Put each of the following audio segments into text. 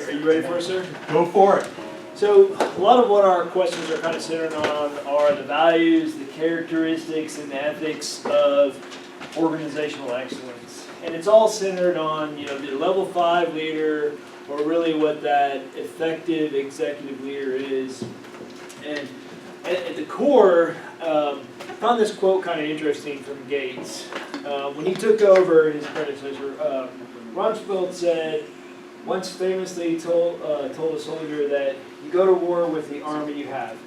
Are you ready for it, sir? Go for it. So a lot of what our questions are kind of centered on are the values, the characteristics, and the ethics of organizational excellence. And it's all centered on, the level 5 leader, or really what that effective executive leader is. And at the core, I found this quote kind of interesting from Gates. When he took over his predecessor, Rumsfeld said, once famously told a soldier that you go to war with the army you have.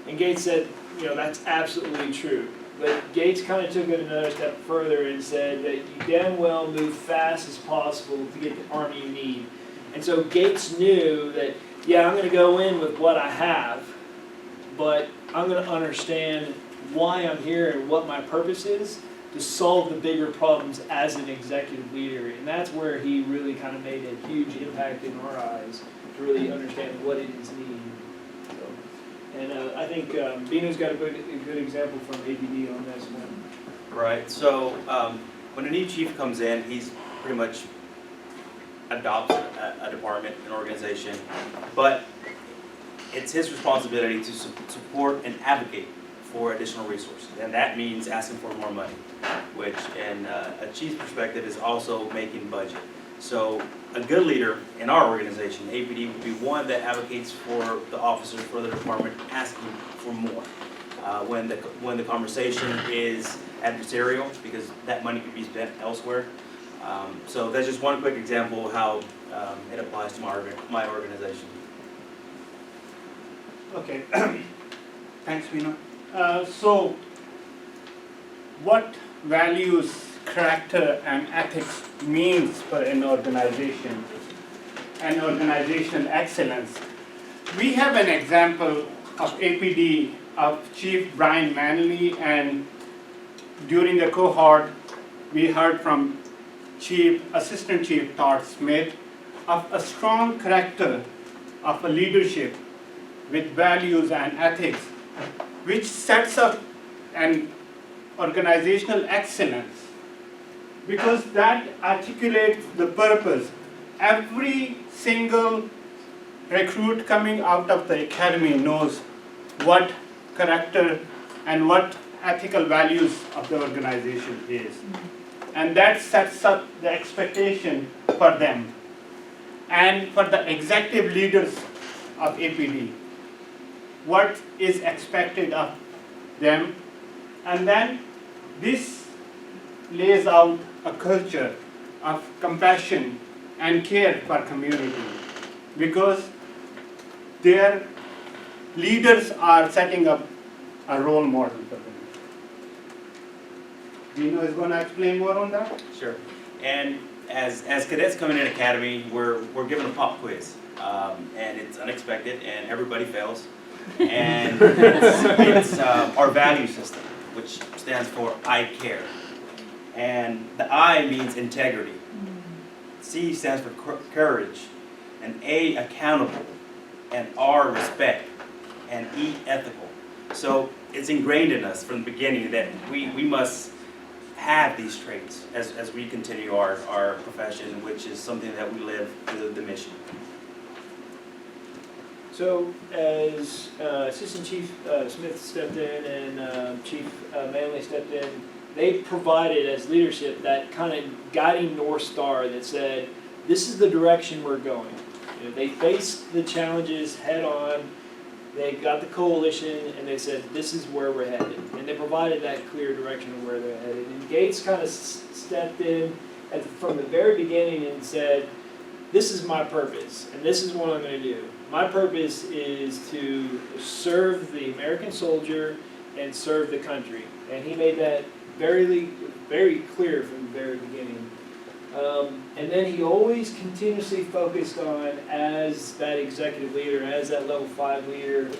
And Gates said, that's absolutely true. But Gates kind of took it another step further and said that you damn well move fast as possible to get the army you need. And so Gates knew that, yeah, I'm going to go in with what I have, but I'm going to understand why I'm here and what my purpose is to solve the bigger problems as an executive leader. And that's where he really kind of made a huge impact in our eyes to really understand what it is needed. So, and I think Bino's got a good example from APD on this one. Right, so when a new chief comes in, he's pretty much adopts a department, an organization, but it's his responsibility to support and advocate for additional resources, and that means asking for more money, which in a chief's perspective is also making budget. So a good leader in our organization, APD, would be one that advocates for the officers, for the department, asking for more. When the conversation is adversarial, because that money could be spent elsewhere. So that's just one quick example of how it applies to my organization. Okay. Thanks, Vino. So, what values, character, and ethics means for an organization and organizational excellence? We have an example of APD of Chief Brian Manley, and during the cohort, we heard from Assistant Chief Todd Smith of a strong character of a leadership with values and ethics, which sets up an organizational excellence, because that articulates the purpose. Every single recruit coming out of the academy knows what character and what ethical values of the organization is. And that sets up the expectation for them and for the executive leaders of APD. What is expected of them, and then this lays out a culture of compassion and care for community, because their leaders are setting up a role model for them. Dino is going to explain more on that? Sure. And as cadets coming in academy, we're given a pop quiz, and it's unexpected, and everybody fails. And it's our value system, which stands for I care. And the I means integrity. C stands for courage. And A, accountable. And R, respect. And E, ethical. So it's ingrained in us from the beginning that we must have these traits as we continue our profession, which is something that we live through the mission. So as Assistant Chief Smith stepped in and Chief Manley stepped in, they provided as leadership that kind of guiding North Star that said, this is the direction we're going. They faced the challenges head on, they got the coalition, and they said, this is where we're headed. And they provided that clear direction of where they're headed. And Gates kind of stepped in from the very beginning and said, this is my purpose, and this is what I'm going to do. My purpose is to serve the American soldier and serve the country. And he made that very clear from the very beginning. And then he always continuously focused on, as that executive leader, as that level 5 leader,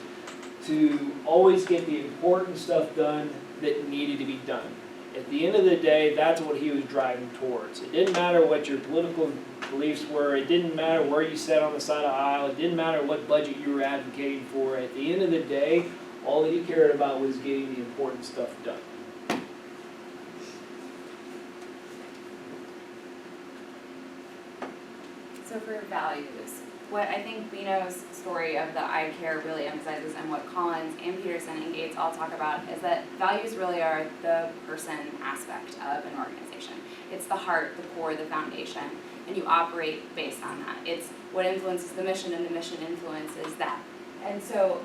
to always get the important stuff done that needed to be done. At the end of the day, that's what he was driving towards. It didn't matter what your political beliefs were. It didn't matter where you sat on the side of the aisle. It didn't matter what budget you were advocating for. At the end of the day, all he cared about was getting the important stuff done. So for values, what I think Bino's story of the I care really emphasizes, and what Collins and Peterson and Gates all talk about, is that values really are the person aspect of an organization. It's the heart, the core, the foundation, and you operate based on that. It's what influences the mission, and the mission influences that. And so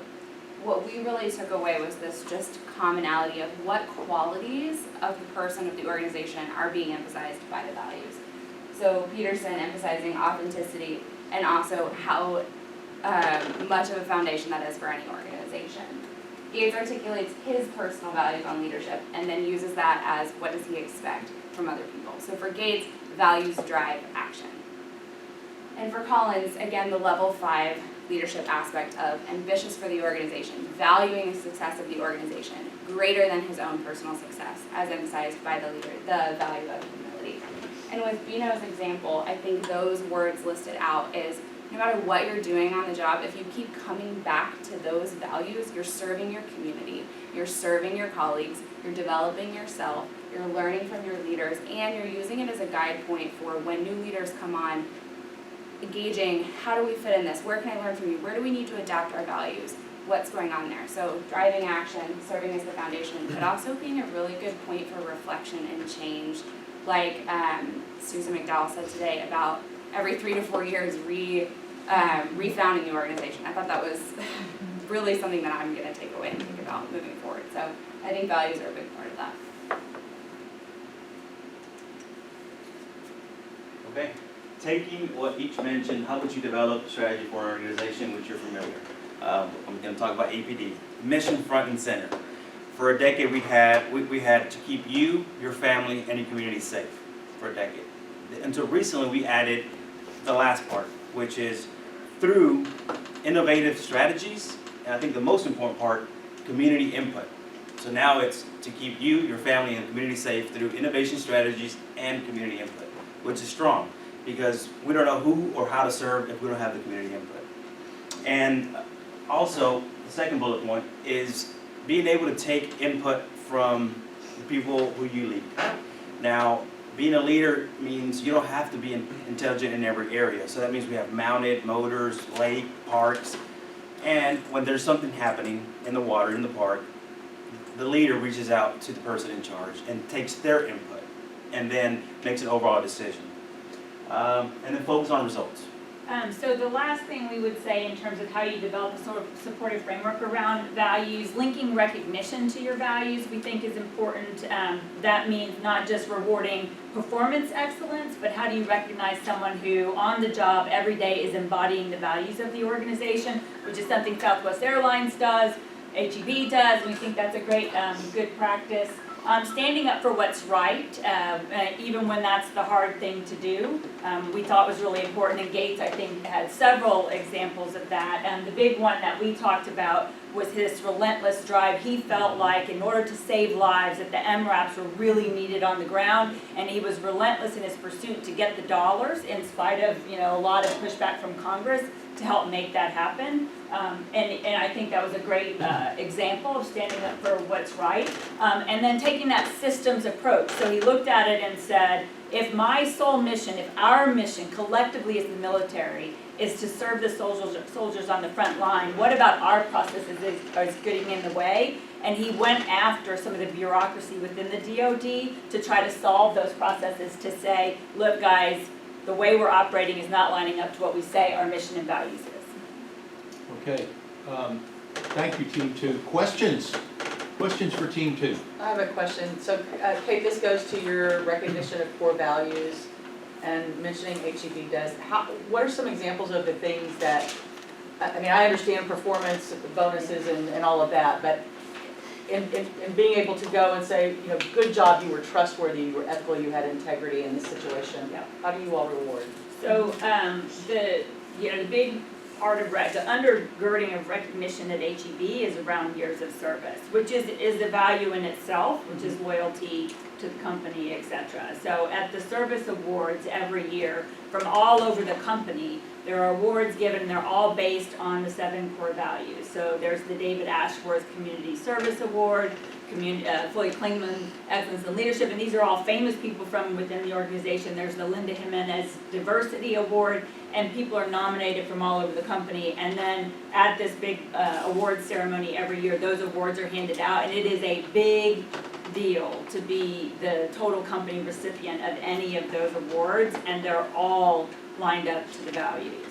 what we really took away was this just commonality of what qualities of the person, of the organization, are being emphasized by the values. So Peterson emphasizing authenticity, and also how much of a foundation that is for any organization. Gates articulates his personal values on leadership, and then uses that as what does he expect from other people. So for Gates, values drive action. And for Collins, again, the level 5 leadership aspect of ambitious for the organization, valuing the success of the organization greater than his own personal success, as emphasized by the leader, the value of humility. And with Bino's example, I think those words listed out is, no matter what you're doing on the job, if you keep coming back to those values, you're serving your community, you're serving your colleagues, you're developing yourself, you're learning from your leaders, and you're using it as a guide point for when new leaders come on, engaging, how do we fit in this? Where can I learn from you? Where do we need to adapt our values? What's going on there? So driving action, serving as the foundation, but also being a really good point for reflection and change. Like Susan McDowell said today about every 3 to 4 years refounding the organization. I thought that was really something that I'm going to take away and think about moving forward. So I think values are a big part of that. Okay. Taking what each mentioned, how would you develop a strategy for an organization which you're familiar? I'm going to talk about APD, mission front and center. For a decade, we had to keep you, your family, and your community safe for a decade. Until recently, we added the last part, which is through innovative strategies, and I think the most important part, community input. So now it's to keep you, your family, and the community safe through innovation strategies and community input, which is strong, because we don't know who or how to serve if we don't have the community input. And also, the second bullet point is being able to take input from the people who you lead. Now, being a leader means you don't have to be intelligent in every area. So that means we have mounted, motors, lake, parks. And when there's something happening in the water, in the park, the leader reaches out to the person in charge and takes their input and then makes an overall decision. And then focus on results. So the last thing we would say in terms of how you develop a sort of supportive framework around values, linking recognition to your values we think is important. That means not just rewarding performance excellence, but how do you recognize someone who on the job every day is embodying the values of the organization, which is something Southwest Airlines does, HEB does, and we think that's a great, good practice. Standing up for what's right, even when that's the hard thing to do, we thought was really important. And Gates, I think, had several examples of that. And the big one that we talked about was his relentless drive. He felt like in order to save lives that the MRAPs were really needed on the ground, and he was relentless in his pursuit to get the dollars in spite of a lot of pushback from Congress to help make that happen. And I think that was a great example of standing up for what's right. And then taking that systems approach. So he looked at it and said, if my sole mission, if our mission collectively as the military is to serve the soldiers on the front line, what about our processes is getting in the way? And he went after some of the bureaucracy within the DoD to try to solve those processes to say, look guys, the way we're operating is not lining up to what we say our mission and values is. Okay, thank you, Team 2. Questions? Questions for Team 2? I have a question. So, Kate, this goes to your recognition of core values and mentioning HEB does. What are some examples of the things that, I mean, I understand performance, bonuses, and all of that, but in being able to go and say, good job, you were trustworthy, you were ethical, you had integrity in this situation. Yeah. How do you all reward? So the big part of the undergirding of recognition at HEB is around years of service, which is a value in itself, which is loyalty to the company, etc. So at the service awards every year from all over the company, there are awards given, and they're all based on the 7 core values. So there's the David Ashworth Community Service Award, Floyd Klingman, Excellence in Leadership, and these are all famous people from within the organization. There's the Linda Jimenez Diversity Award, and people are nominated from all over the company. And then at this big awards ceremony every year, those awards are handed out, and it is a big deal to be the total company recipient of any of those awards, and they're all lined up to the values.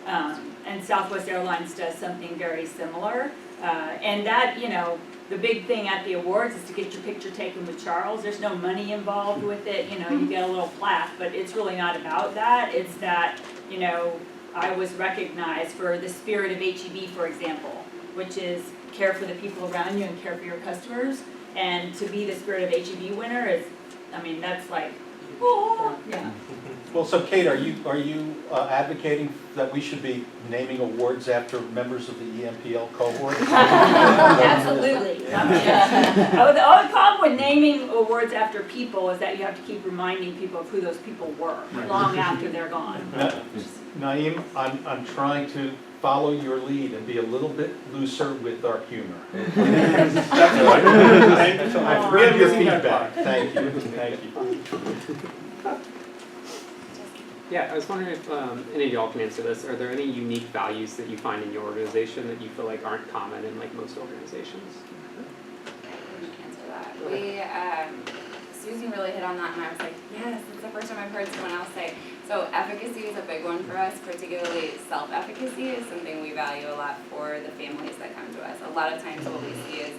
And Southwest Airlines does something very similar. And that, you know, the big thing at the awards is to get your picture taken with Charles. There's no money involved with it, you know, you get a little plaque, but it's really not about that. It's that, you know, I was recognized for the spirit of HEB, for example, which is care for the people around you and care for your customers. And to be the spirit of HEB winner is, I mean, that's like, oh, yeah. Well, so Kate, are you advocating that we should be naming awards after members of the EMPL cohort? Absolutely. The only problem with naming awards after people is that you have to keep reminding people of who those people were long after they're gone. Naeem, I'm trying to follow your lead and be a little bit looser with our humor. I appreciate your feedback. Thank you. Yeah, I was wondering if any of y'all can answer this. Are there any unique values that you find in your organization that you feel like aren't common in like most organizations? Answer that. Susie really hit on that, and I was like, yes, it's the first time I've heard someone else say. So efficacy is a big one for us, particularly self-efficacy is something we value a lot for the families that come to us. A lot of times what we see is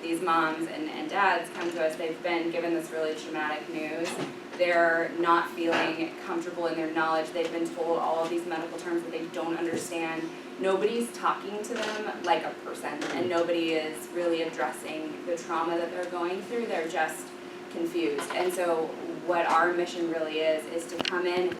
these moms and dads come to us, they've been given this really traumatic news. They're not feeling comfortable in their knowledge. They've been told all of these medical terms that they don't understand. Nobody's talking to them like a person, and nobody is really addressing the trauma that they're going through. They're just confused. And so what our mission really is to come in